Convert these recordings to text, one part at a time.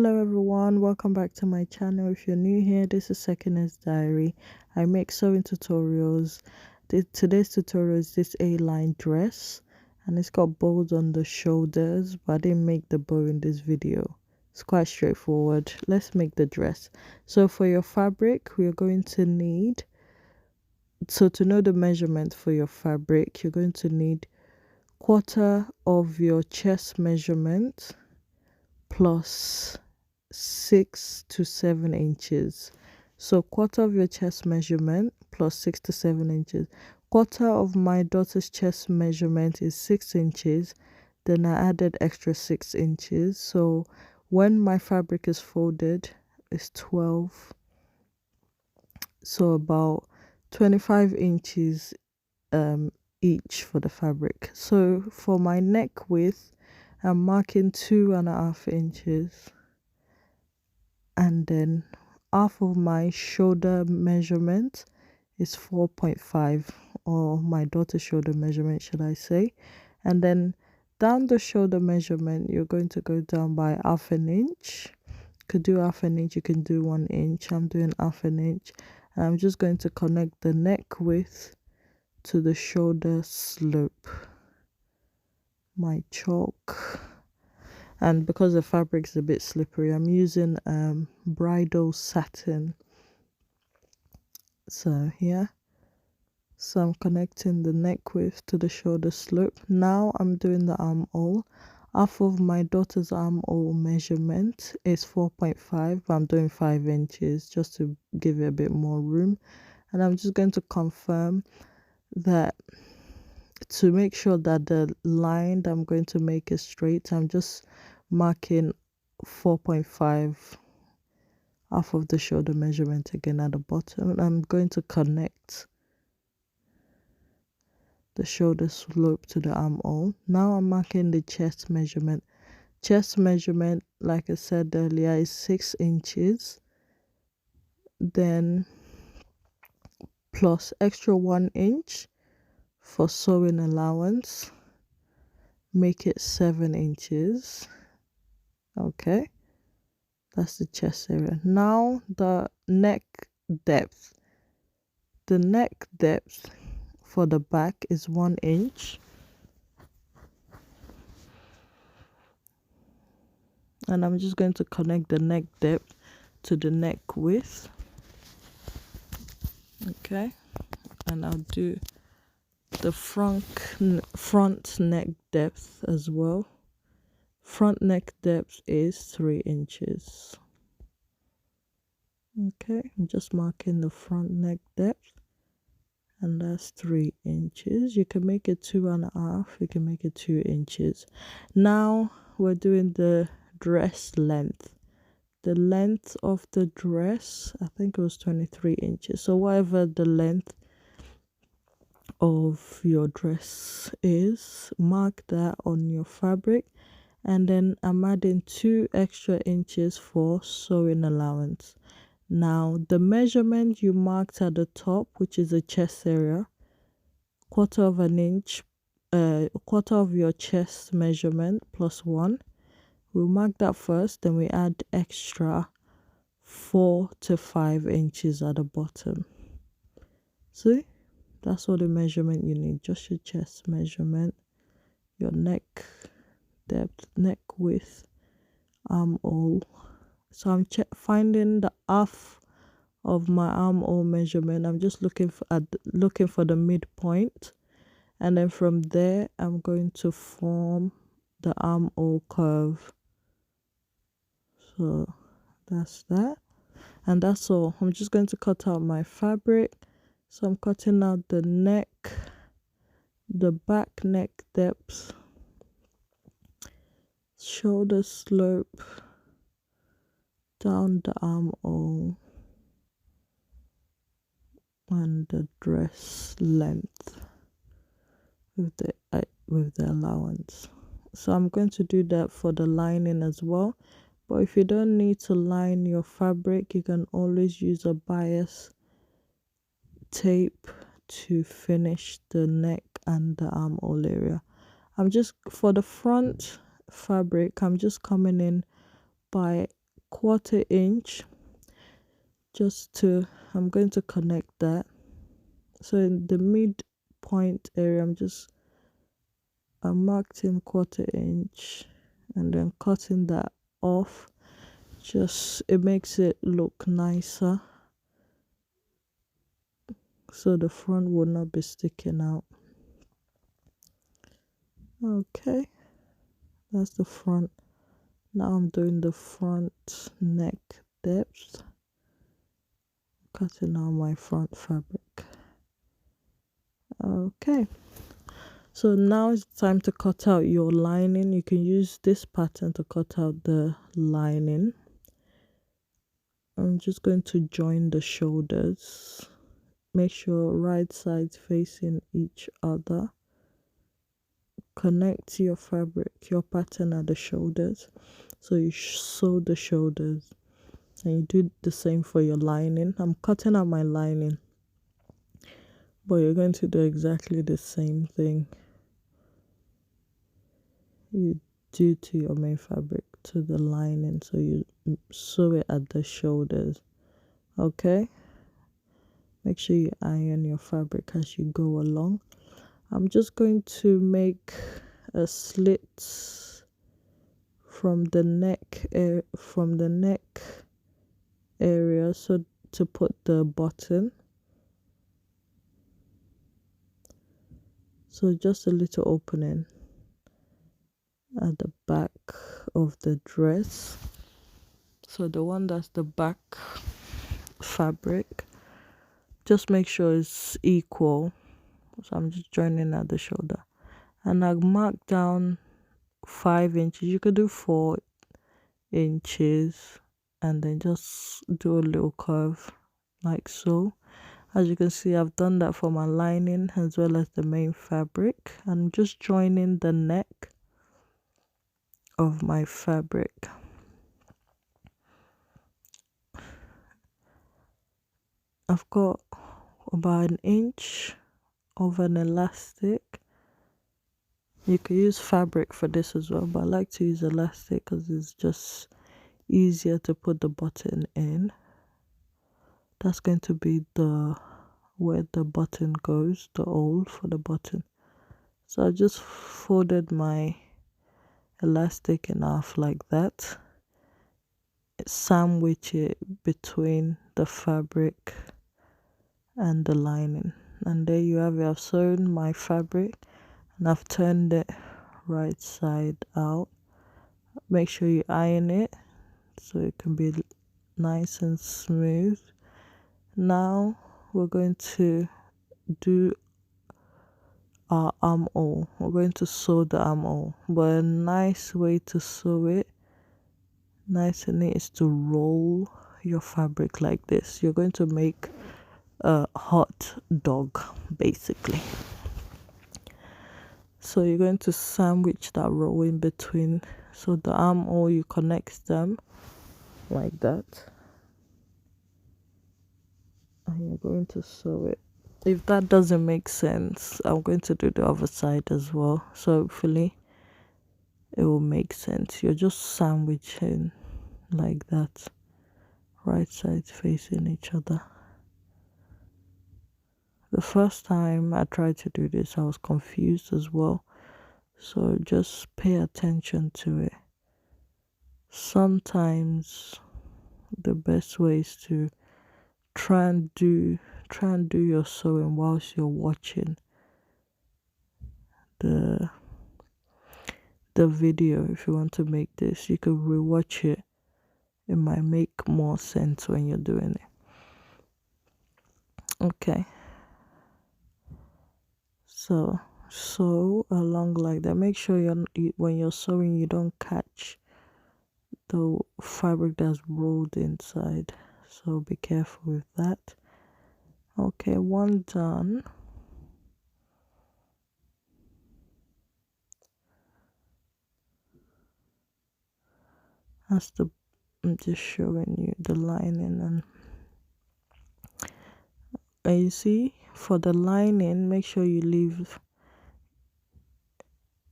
Hello everyone, welcome back to my channel. If you're new here, this is Seconds Diary. I make sewing tutorials. Today's tutorial is this A-line dress, and it's got bows on the shoulders, but I didn't make the bow in this video. It's quite straightforward. Let's make the dress. So for your fabric, we are going to need, to know the measurement for your fabric, you're going to need quarter of your chest measurement plus 6 to 7 inches. So quarter of your chest measurement plus 6 to 7 inches. Quarter of my daughter's chest measurement is 6 inches. Then I added extra 6 inches. So when my fabric is folded, it's 12. So about 25 inches each for the fabric. So for my neck width, I'm marking 2.5 inches, and then half of my shoulder measurement is 4.5, or my daughter's shoulder measurement, should I say. And then down the shoulder measurement, you're going to go down by half an inch. You could do half an inch, you can do 1 inch. I'm doing half an inch, and I'm just going to connect the neck width to the shoulder slope. My chalk, and because the fabric is a bit slippery, I'm using bridal satin. So here, so I'm connecting the neck width to the shoulder slope. Now I'm doing the armhole. Half of my daughter's armhole measurement is 4.5, but I'm doing 5 inches just to give it a bit more room. And I'm just going to confirm that, to make sure that the line that I'm going to make is straight, I'm just marking 4.5 half of the shoulder measurement again at the bottom. I'm going to connect the shoulder slope to the armhole. Now I'm marking the chest measurement. Chest measurement, like I said earlier, is 6 inches. Then plus extra 1 inch for sewing allowance, make it 7 inches. Okay, that's the chest area. Now the neck depth. The neck depth for the back is 1 inch, and I'm just going to connect the neck depth to the neck width. Okay, and I'll do the front neck depth as well. Front neck depth is 3 inches. Okay, I'm just marking the front neck depth, and that's 3 inches. You can make it 2.5, you can make it 2 inches. Now we're doing the dress length. The length of the dress, I think it was 23 inches. So whatever the length of your dress is, mark that on your fabric. And then I'm adding 2 extra inches for sewing allowance. Now the measurement you marked at the top, which is the chest area, quarter of an inch, quarter of your chest measurement plus 1. We'll mark that first, then we add extra 4 to 5 inches at the bottom. See, that's all the measurement you need, just your chest measurement, your neck depth, neck width, armhole. So I'm finding the half of my armhole measurement. I'm just looking for the midpoint, and then from there I'm going to form the armhole curve. So that's that, and that's all. I'm just going to cut out my fabric. So I'm cutting out the neck, the back neck depth, shoulder slope, down the armhole, and the dress length with the allowance. So I'm going to do that for the lining as well. But if you don't need to line your fabric, you can always use a bias tape to finish the neck and the armhole area. I'm just, for the front fabric, I'm just coming in by 1/4 inch just to, I'm going to connect that. So in the midpoint area, I'm marked in 1/4 inch and then cutting that off. Just, it makes it look nicer, so the front will not be sticking out. Okay, that's the front. Now I'm doing the front neck depth, cutting out my front fabric. Okay, so now it's time to cut out your lining. You can use this pattern to cut out the lining. I'm just going to join the shoulders. Make sure right sides facing each other. Connect your fabric, your pattern at the shoulders. So you sew the shoulders and you do the same for your lining. I'm cutting out my lining, but you're going to do exactly the same thing you do to your main fabric to the lining. So you sew it at the shoulders. Okay, make sure you iron your fabric as you go along. I'm just going to make a slit from the neck area, so to put the button. So just a little opening at the back of the dress. So the one that's the back fabric, just make sure it's equal. So I'm just joining at the shoulder, and I mark down 5 inches. You could do 4 inches and then just do a little curve like so. As you can see, I've done that for my lining as well as the main fabric. I'm just joining the neck of my fabric. I've got about 1 inch of an elastic. You could use fabric for this as well, but I like to use elastic because it's just easier to put the button in. That's going to be where the button goes, the hole for the button. So I just folded my elastic in half like that, sandwich it between the fabric and the lining, and there you have it. I've sewn my fabric and I've turned it right side out. Make sure you iron it so it can be nice and smooth. Now we're going to do our armhole. We're going to sew the armhole, but a nice way to sew it nice and neat is to roll your fabric like this. You're going to make a hot dog basically. So you're going to sandwich that roll in between. So the armhole, you connect them like that, and you're going to sew it. If that doesn't make sense, I'm going to do the other side as well, so hopefully it will make sense. You're just sandwiching like that, right sides facing each other. The first time I tried to do this, I was confused as well, so just pay attention to it. Sometimes the best way is to try and do your sewing whilst you're watching the video. If you want to make this, you could rewatch it. It might make more sense when you're doing it. Okay, so sew along like that. Make sure when you're sewing, you don't catch the fabric that's rolled inside, so be careful with that. Okay, one done. I'm just showing you the lining, and you see, for the lining, make sure you leave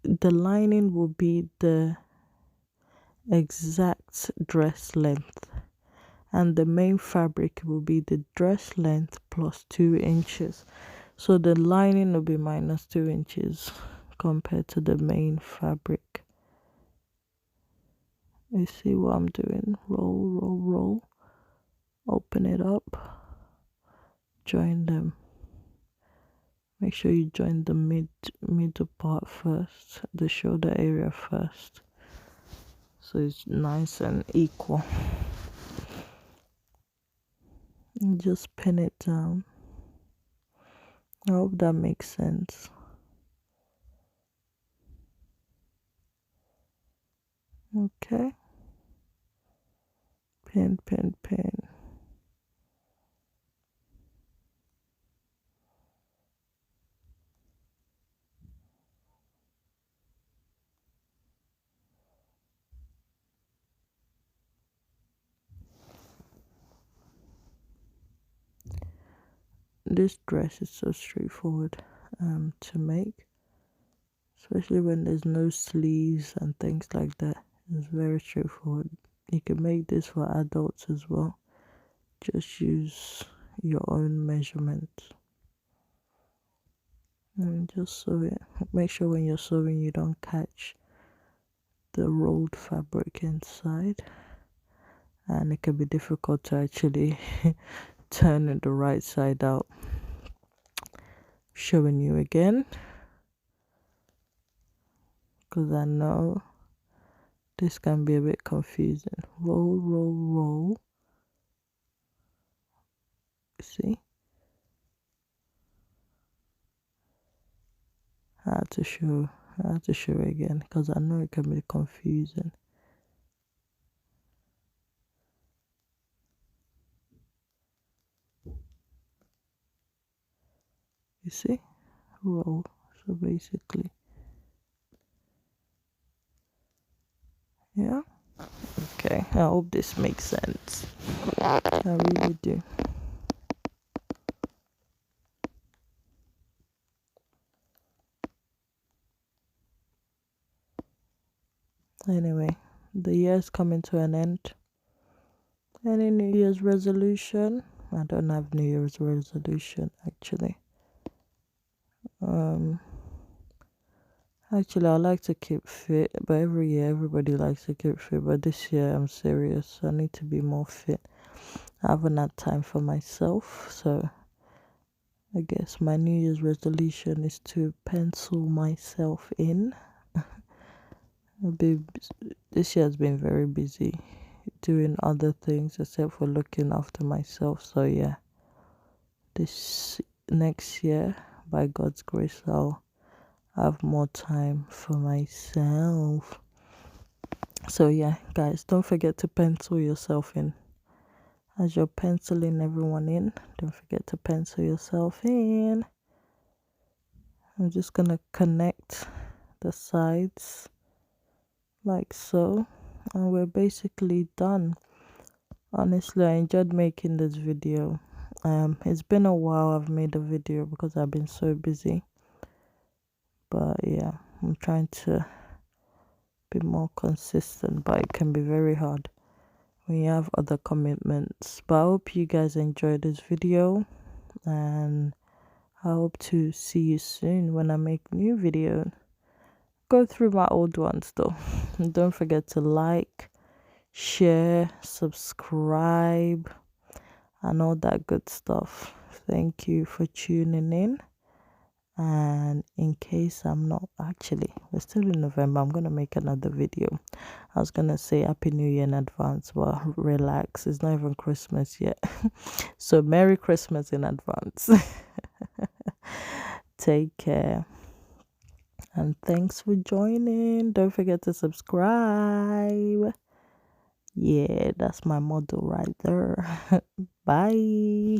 the lining will be the exact dress length. and the main fabric will be the dress length plus 2 inches. So the lining will be minus 2 inches compared to the main fabric. You see what I'm doing? Roll, roll, roll. Open it up. Join them. Make sure you join the middle part first, the shoulder area first, so it's nice and equal. And just pin it down. I hope that makes sense. Okay. Pin, pin, pin. This dress is so straightforward to make, especially when there's no sleeves and things like that. It's very straightforward. You can make this for adults as well. Just use your own measurements and just sew it. Make sure when you're sewing you don't catch the rolled fabric inside, and it can be difficult to actually turn it the right side out. Showing you again, because I know this can be a bit confusing. Roll, roll, roll. See? I have to show again because I know it can be confusing. You see? Roll. So basically, yeah. Okay, I hope this makes sense. I really do. Anyway, the year's coming to an end. Any New Year's resolution? I don't have New Year's resolution actually. Actually, I like to keep fit, but every year everybody likes to keep fit. But this year I'm serious. I need to be more fit. I haven't had time for myself, so I guess my New Year's resolution is to pencil myself in. This year has been very busy doing other things except for looking after myself. So yeah, this next year, by God's grace, I'll have more time for myself. So yeah, guys, don't forget to pencil yourself in. As you're penciling everyone in, don't forget to pencil yourself in. I'm just gonna connect the sides like so, and we're basically done. Honestly, I enjoyed making this video. It's been a while I've made a video because I've been so busy, but yeah, I'm trying to be more consistent, but it can be very hard when you have other commitments. But I hope you guys enjoyed this video, and I hope to see you soon when I make new videos. Go through my old ones though. And don't forget to like, share, subscribe, and all that good stuff. Thank you for tuning in. And in case I'm not, actually, we're still in November, I'm gonna make another video. I was gonna say Happy New Year in advance, but relax, it's not even Christmas yet. So Merry Christmas in advance. Take care, and thanks for joining. Don't forget to subscribe. Yeah, that's my motto right there. Bye.